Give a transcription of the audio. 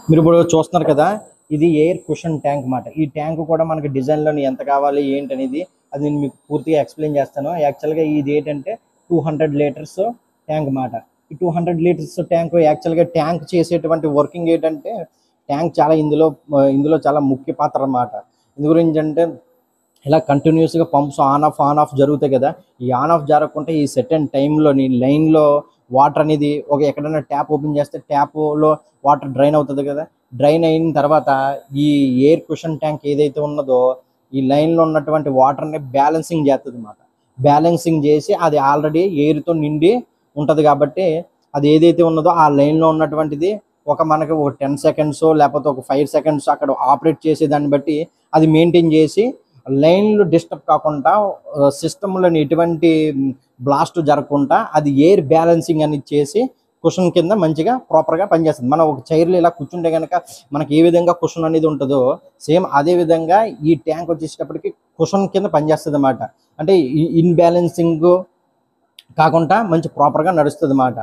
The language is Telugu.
మీరు ఇప్పుడు చూస్తున్నారు కదా, ఇది ఎయిర్ కుషన్ ట్యాంక్ మాట. ఈ ట్యాంక్ కూడా మనకి డిజైన్లోని ఎంత కావాలి ఏంటి అనేది అది నేను మీకు పూర్తిగా ఎక్స్ప్లెయిన్ చేస్తాను. యాక్చువల్గా ఇది ఏంటంటే 200 లీటర్స్ ట్యాంక్ మాట. ఈ 200 లీటర్స్ ట్యాంక్ యాక్చువల్గా ట్యాంక్ చేసేటువంటి వర్కింగ్ ఏంటంటే ట్యాంక్ చాలా ఇందులో చాలా ముఖ్య పాత్ర అన్నమాట. ఇందు గురించి అంటే ఇలా కంటిన్యూస్గా పంప్స్ ఆన్ ఆఫ్ జరుగుతాయి కదా. ఈ ఆన్ ఆఫ్ జరగకుండా ఈ సెటన్ టైంలోని లైన్లో వాటర్ అనేది ఎక్కడైనా ట్యాప్ ఓపెన్ చేస్తే ట్యాప్లో వాటర్ డ్రైన్ అవుతుంది కదా. డ్రైన్ అయిన తర్వాత ఈ ఎయిర్ కుషన్ ట్యాంక్ ఏదైతే ఉన్నదో ఈ లైన్లో ఉన్నటువంటి వాటర్ని బ్యాలెన్సింగ్ చేస్తుంది అన్నమాట. బ్యాలెన్సింగ్ చేసి అది ఆల్రెడీ ఎయిర్తో నిండి ఉంటుంది కాబట్టి అది ఏదైతే ఉన్నదో ఆ లైన్లో ఉన్నటువంటిది మనకి ఒక 10 సెకండ్స్ లేకపోతే ఒక 5 సెకండ్స్ అక్కడ ఆపరేట్ చేసే దాన్ని బట్టి అది మెయింటైన్ చేసి లైన్లు డిస్టర్బ్ కాకుండా సిస్టంలోని ఎటువంటి బ్లాస్ట్ జరగకుండా అది ఎయిర్ బ్యాలెన్సింగ్ అనేది చేసి కుషన్ కింద మంచిగా ప్రాపర్గా పనిచేస్తుంది. మనం ఒక చైర్లో ఇలా కూర్చుంటే కనుక మనకి ఏ విధంగా కుషన్ అనేది ఉంటుందో సేమ్ అదే విధంగా ఈ ట్యాంక్ వచ్చేటప్పటికి కుషన్ కింద పనిచేస్తుంది అన్నమాట. అంటే ఇన్బ్యాలెన్సింగ్ కాకుండా మంచి ప్రాపర్గా నడుస్తుంది అన్నమాట.